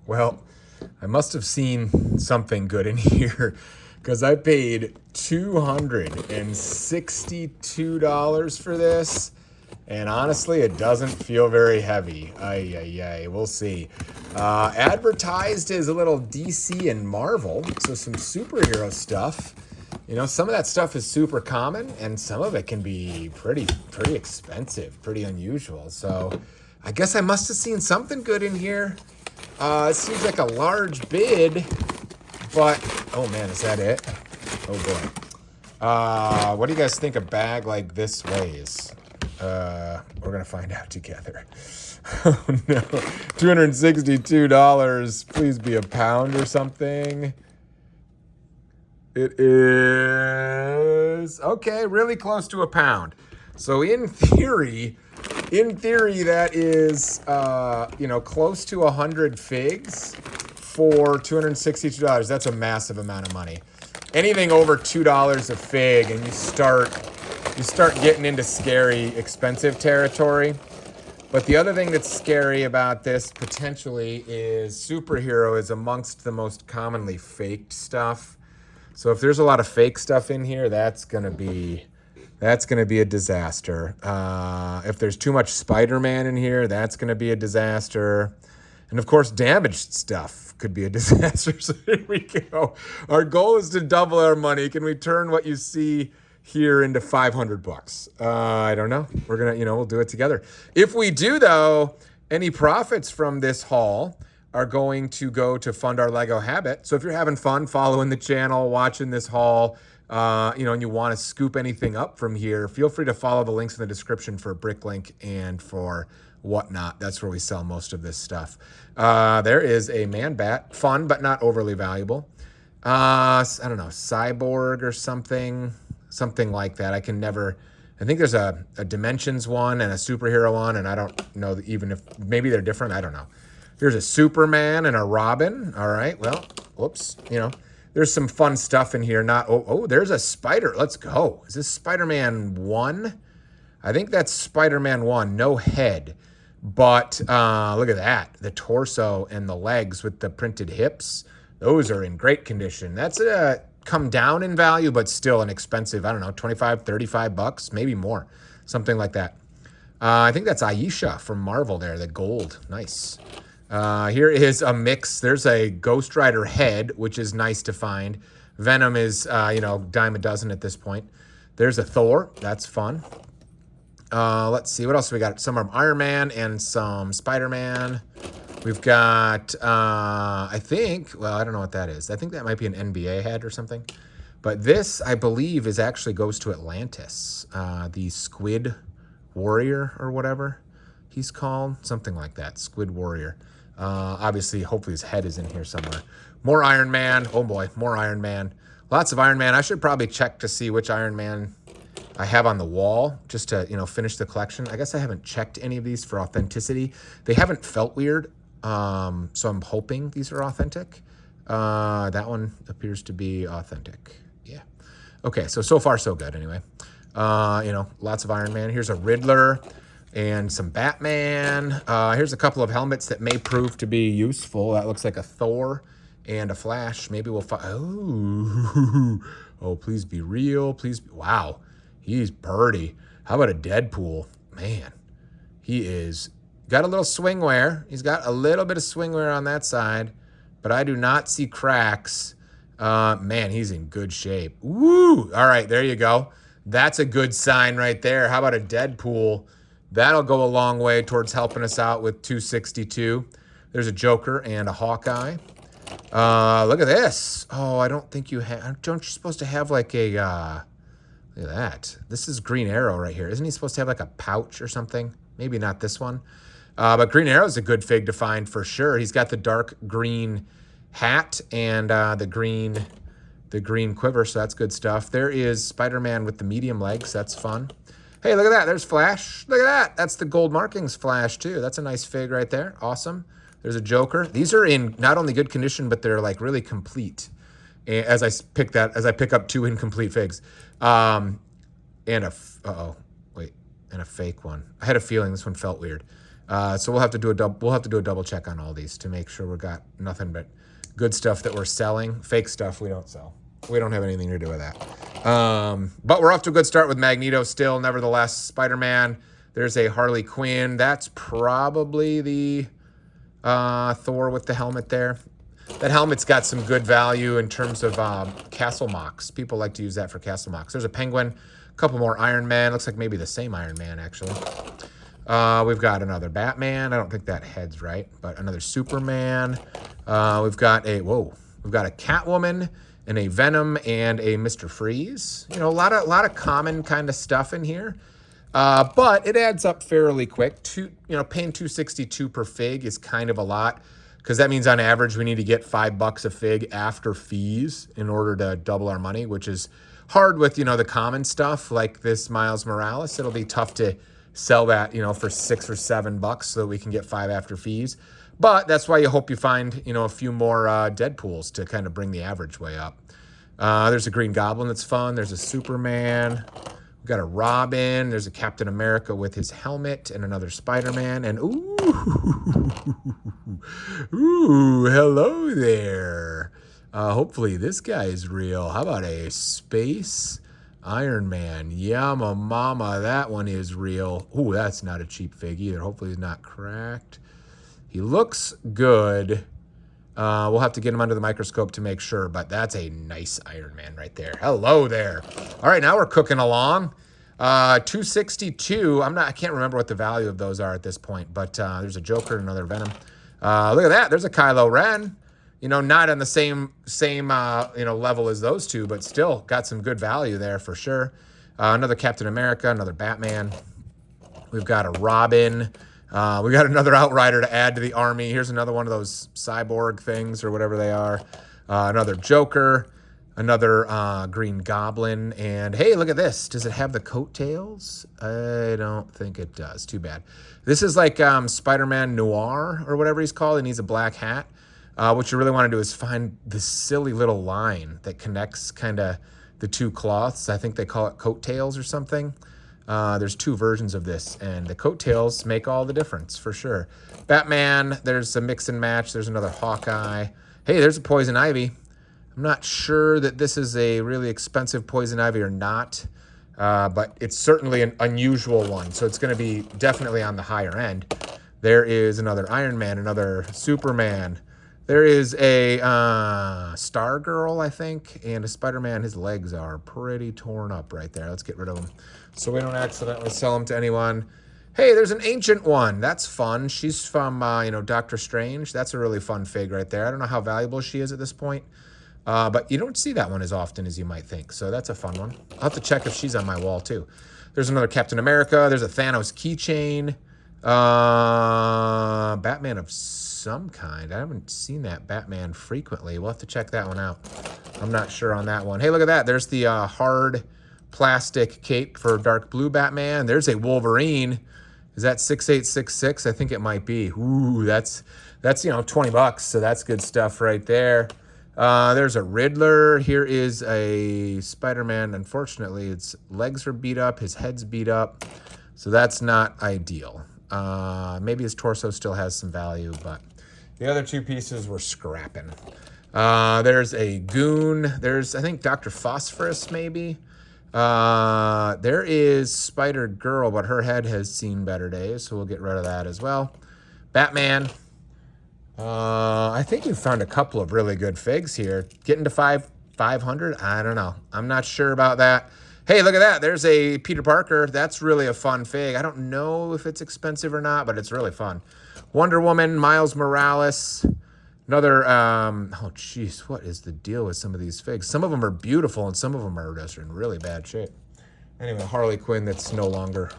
Well, I must have seen something good in here because I paid $262 for this. And honestly, it doesn't feel very heavy. Ay, ay, ay, we'll see. Advertised as a little DC and Marvel, so some superhero stuff. You know, some of that stuff is super common, and some of it can be pretty expensive, pretty unusual. So I guess I must have seen something good in here. It seems like a large bid, but, oh man, is that it? Oh boy. What do you guys think a bag like this weighs? We're gonna find out together. Oh no, $262. Please be a pound or something. It is, okay, really close to a pound. So in theory, that is, you know, close to 100 figs for $262. That's a massive amount of money. Anything over $2 a fig, and you start getting into scary, expensive territory. But the other thing that's scary about this potentially is superhero is amongst the most commonly faked stuff. So if there's a lot of fake stuff in here, that's gonna be a disaster. If there's too much Spider-Man in here, that's gonna be a disaster. And of course, damaged stuff could be a disaster. So here we go. Our goal is to double our money. Can we turn what you see here into 500 bucks? I don't know. We're gonna, you know, we'll do it together. If we do though, any profits from this haul are going to go to fund our Lego habit. So if you're having fun following the channel, watching this haul, you know, and you want to scoop anything up from here, feel free to follow the links in the description for Bricklink and for Whatnot. That's where we sell most of this stuff. There is a man bat, fun but not overly valuable. I don't know, cyborg or something like that. I think there's a Dimensions one and a superhero one, and I don't know even if maybe they're different. I don't know. Here's a Superman and a Robin. All right, well, whoops, you know, there's some fun stuff in here. There's a Spider. Let's go. Is this Spider-Man 1? I think that's Spider-Man 1, no head. But look at that. The torso and the legs with the printed hips, those are in great condition. That's come down in value, but still an expensive, I don't know, 25, 35 bucks, maybe more, something like that. I think that's Aisha from Marvel there, the gold. Nice. Here is a mix. There's a Ghost Rider head, which is nice to find. Venom is, you know, dime a dozen at this point. There's a Thor. That's fun. Let's see. What else we got? Some Iron Man and some Spider-Man. We've got, I think, well, I don't know what that is. I think that might be an NBA head or something. But this, I believe, goes to Atlantis. The Squid Warrior or whatever he's called. Something like that. Squid Warrior. Obviously, hopefully his head is in here somewhere. More Iron Man. Oh boy, more Iron Man. Lots of Iron Man. I should probably check to see which Iron Man I have on the wall just to, you know, finish the collection. I guess I haven't checked any of these for authenticity. They haven't felt weird, so I'm hoping these are authentic. That one appears to be authentic. Yeah. Okay, so far so good anyway. You know, lots of Iron Man. Here's a Riddler and some Batman. Here's a couple of helmets that may prove to be useful. That looks like a Thor and a Flash. Maybe we'll find, oh, please be real. Please be, wow. He's purty. How about a Deadpool? Man, he is got a little swing wear. He's got a little bit of swing wear on that side, but I do not see cracks. Man, he's in good shape. Woo! All right, there you go. That's a good sign right there. How about a Deadpool? That'll go a long way towards helping us out with 262. There's a Joker and a Hawkeye. Look at this. Oh, I don't think you have. Don't you supposed to have like a? Look at that. This is Green Arrow right here. Isn't he supposed to have like a pouch or something? Maybe not this one. But Green Arrow is a good fig to find for sure. He's got the dark green hat and the green quiver, so that's good stuff. There is Spider-Man with the medium legs. That's fun. Hey, look at that. There's Flash. Look at that. That's the gold markings Flash too. That's a nice fig right there. Awesome. There's a Joker. These are in not only good condition, but they're like really complete. As I pick up two incomplete figs, and a fake one. I had a feeling this one felt weird. So we'll have to do a double check on all these to make sure we got nothing but good stuff that we're selling. Fake stuff we don't sell. We don't have anything to do with that. But we're off to a good start with Magneto still. Nevertheless, Spider-Man. There's a Harley Quinn. That's probably the Thor with the helmet there. That helmet's got some good value in terms of castle mocks. People like to use that for castle mocks. There's a Penguin, a couple more Iron Man. Looks like maybe the same Iron Man, actually. We've got another Batman. I don't think that head's right, but another Superman. We've got a Catwoman and a Venom and a Mr. Freeze. You know, a lot of common kind of stuff in here. But it adds up fairly quick. Paying $2.62 per fig is kind of a lot, because that means on average we need to get $5 a fig after fees in order to double our money, which is hard with, the common stuff like this Miles Morales. It'll be tough to sell that, for $6 or $7 so that we can get 5 after fees. But that's why you hope you find, a few more Deadpools to kind of bring the average way up. There's a Green Goblin that's fun. There's a Superman. We've got a Robin. There's a Captain America with his helmet and another Spider-Man. And ooh, hello there. Hopefully this guy is real. How about a Space Iron Man? Yama mama, that one is real. Ooh, that's not a cheap fig either. Hopefully he's not cracked. He looks good. We'll have to get him under the microscope to make sure, but that's a nice Iron Man right there. Hello there. All right, now we're cooking along. $2.62. I can't remember what the value of those are at this point, but there's a Joker and another Venom. Look at that. There's a Kylo Ren. Not on the same level as those two, but still got some good value there for sure. Another Captain America, another Batman. We've got a Robin. We got another Outrider to add to the army. Here's another one of those cyborg things or whatever they are. Another Joker, another Green Goblin. And hey, look at this. Does it have the coattails? I don't think it does. Too bad. This is like Spider-Man Noir or whatever he's called. He needs a black hat. What you really want to do is find this silly little line that connects kind of the two cloths. I think they call it coattails or something. There's two versions of this, and the coattails make all the difference for sure. Batman, there's a mix and match. There's another Hawkeye. Hey, there's a Poison Ivy. I'm not sure that this is a really expensive Poison Ivy or not, but it's certainly an unusual one, so it's going to be definitely on the higher end. There is another Iron Man, another Superman. There is a Stargirl, I think, and a Spider-Man. His legs are pretty torn up right there. Let's get rid of them so we don't accidentally sell them to anyone. Hey, there's an ancient one. That's fun. She's from, Doctor Strange. That's a really fun fig right there. I don't know how valuable she is at this point, but you don't see that one as often as you might think, so that's a fun one. I'll have to check if she's on my wall, too. There's another Captain America. There's a Thanos keychain. Batman of some kind. I haven't seen that Batman frequently. We'll have to check that one out. I'm not sure on that one. Hey, look at that. There's the hard plastic cape for dark blue Batman. There's a Wolverine. Is that 6866? I think it might be. Ooh, that's $20, so that's good stuff right there. There's a Riddler. Here is a Spider-Man. Unfortunately, its legs are beat up. His head's beat up, so that's not ideal. Maybe his torso still has some value, but the other two pieces were scrapping. There's a Goon. There's, I think, Dr. Phosphorus, maybe. There is Spider-Girl, but her head has seen better days, so we'll get rid of that as well. Batman. I think we found a couple of really good figs here. Getting to 500? I don't know. I'm not sure about that. Hey, look at that. There's a Peter Parker. That's really a fun fig. I don't know if it's expensive or not, but it's really fun. Wonder Woman, Miles Morales. Another, oh, geez, what is the deal with some of these figs? Some of them are beautiful, and some of them are just in really bad shape. Anyway, Harley Quinn that's no longer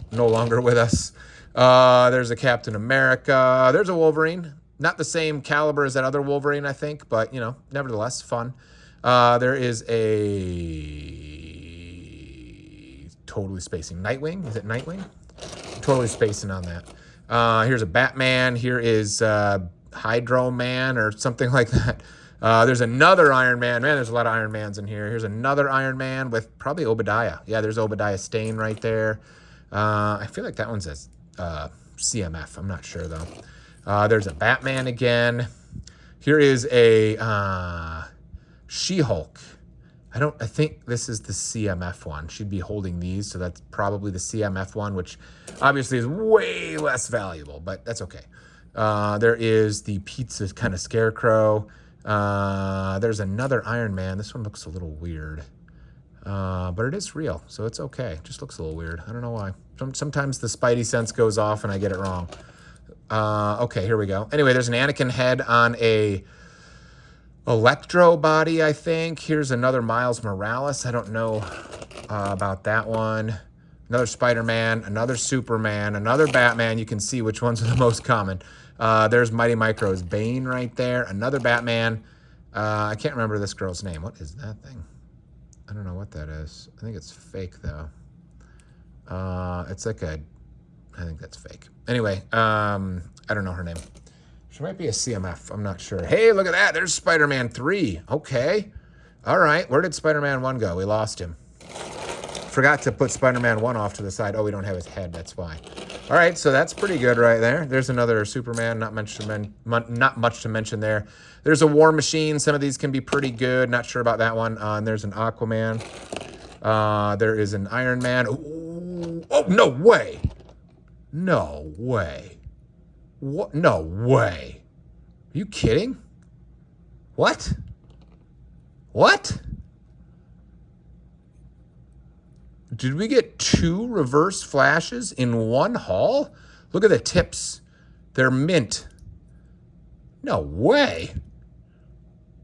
with us. There's a Captain America. There's a Wolverine. Not the same caliber as that other Wolverine, I think, but, nevertheless, fun. There is a... Totally spacing. Nightwing? Is it Nightwing? I'm totally spacing on that. Here's a Batman. Here is Hydro Man or something like that. There's another Iron Man. Man, there's a lot of Iron Mans in here. Here's another Iron Man with probably Obadiah. Yeah, there's Obadiah Stane right there. I feel like that one's a CMF. I'm not sure, though. There's a Batman again. Here is a She-Hulk. I think this is the CMF one. She'd be holding these, so that's probably the CMF one, which obviously is way less valuable, but that's okay. There is the pizza kind of scarecrow. There's another Iron Man. This one looks a little weird, but it is real, so it's okay. It just looks a little weird. I don't know why. Sometimes the Spidey sense goes off and I get it wrong. Okay, here we go. Anyway, there's an Anakin head on a Electro body, I think. Here's another Miles Morales. I don't know about that one. Another Spider-Man, another Superman, another Batman. You can see which ones are the most common. There's Mighty Micro's Bane right there. Another Batman. I can't remember this girl's name. What is that thing? I don't know what that is. I think it's fake, though. It's like a... I think that's fake. Anyway, I don't know her name. She might be a CMF. I'm not sure. Hey, look at that. There's Spider-Man 3. Okay. All right. Where did Spider-Man 1 go? We lost him. Forgot to put Spider-Man 1 off to the side. Oh, we don't have his head. That's why. All right. So that's pretty good right there. There's another Superman. Not much to mention there. There's a War Machine. Some of these can be pretty good. Not sure about that one. And there's an Aquaman. There is an Iron Man. Ooh. Oh, no way. No way. What? No way. Are you kidding? What? What? Did we get 2 reverse flashes in one haul? Look at the tips. They're mint. No way.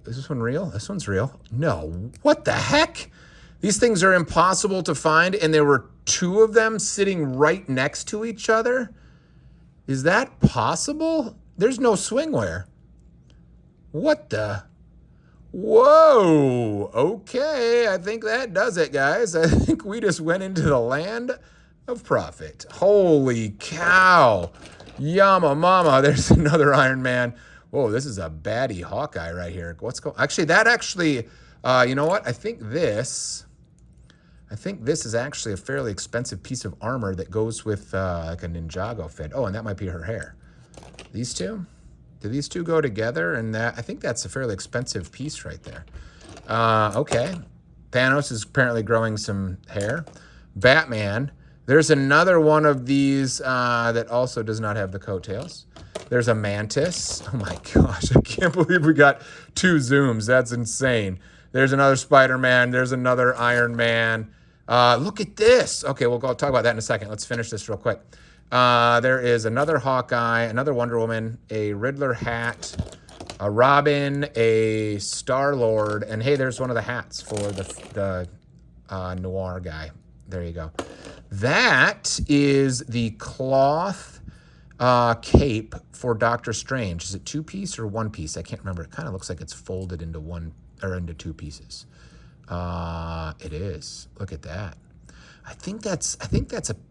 Is this one real? This one's real. No. What the heck? These things are impossible to find, and there were 2 of them sitting right next to each other? Is that possible? There's no swingwear. What the? Whoa. Okay, I think that does it, guys. I think we just went into the land of profit. Holy cow. Yama mama. There's another Iron Man. Whoa, this is a baddie Hawkeye right here. What's going on? Actually, you know what? I think this is actually a fairly expensive piece of armor that goes with like a Ninjago fit. Oh, and that might be her hair. These two? Do these two go together? And that, I think that's a fairly expensive piece right there. Okay. Thanos is apparently growing some hair. Batman. There's another one of these that also does not have the coattails. There's a Mantis. Oh my gosh, I can't believe we got 2 zooms. That's insane. There's another Spider-Man. There's another Iron Man. Look at this. Okay, we'll go talk about that in a second. Let's finish this real quick. There is another Hawkeye, another Wonder Woman, a Riddler hat, a Robin, a Star-Lord, and hey, there's one of the hats for the Noir guy. There you go. That is the cloth cape for Doctor Strange. Is it 2-piece or 1-piece? I can't remember. It kind of looks like it's folded into into 2 pieces. It is. Look at that. I think that's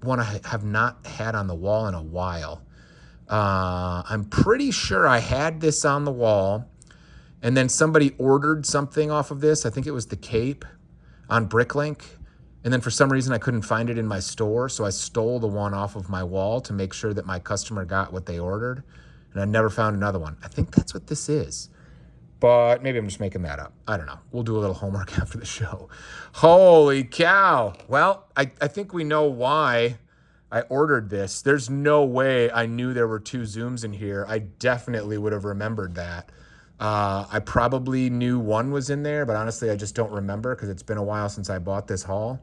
one I have not had on the wall in a while. I'm pretty sure I had this on the wall, and then somebody ordered something off of this. I think it was the cape on Bricklink, and then for some reason I couldn't find it in my store, so I stole the one off of my wall to make sure that my customer got what they ordered, and I never found another one. I think that's what this is. But maybe I'm just making that up. I don't know. We'll do a little homework after the show. Holy cow. Well, I think we know why I ordered this. There's no way I knew there were 2 zooms in here. I definitely would have remembered that. I probably knew one was in there, but honestly, I just don't remember because it's been a while since I bought this haul.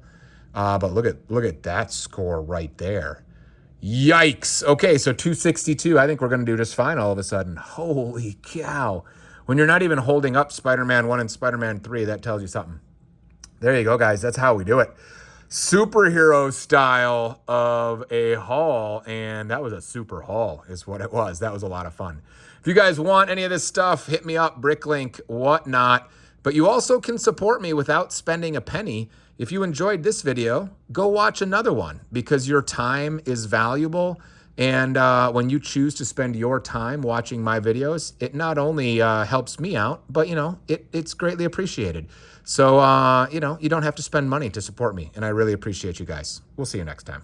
But look at that score right there. Yikes. Okay, so 262. I think we're going to do just fine all of a sudden. Holy cow. When you're not even holding up Spider-Man 1 and Spider-Man 3, that tells you something. There you go, guys. That's how we do it. Superhero style of a haul, and that was a super haul is what it was. That was a lot of fun. If you guys want any of this stuff, hit me up, Bricklink, whatnot. But you also can support me without spending a penny. If you enjoyed this video, go watch another one because your time is valuable. And when you choose to spend your time watching my videos, it not only helps me out, but, it's greatly appreciated. So, you don't have to spend money to support me. And I really appreciate you guys. We'll see you next time.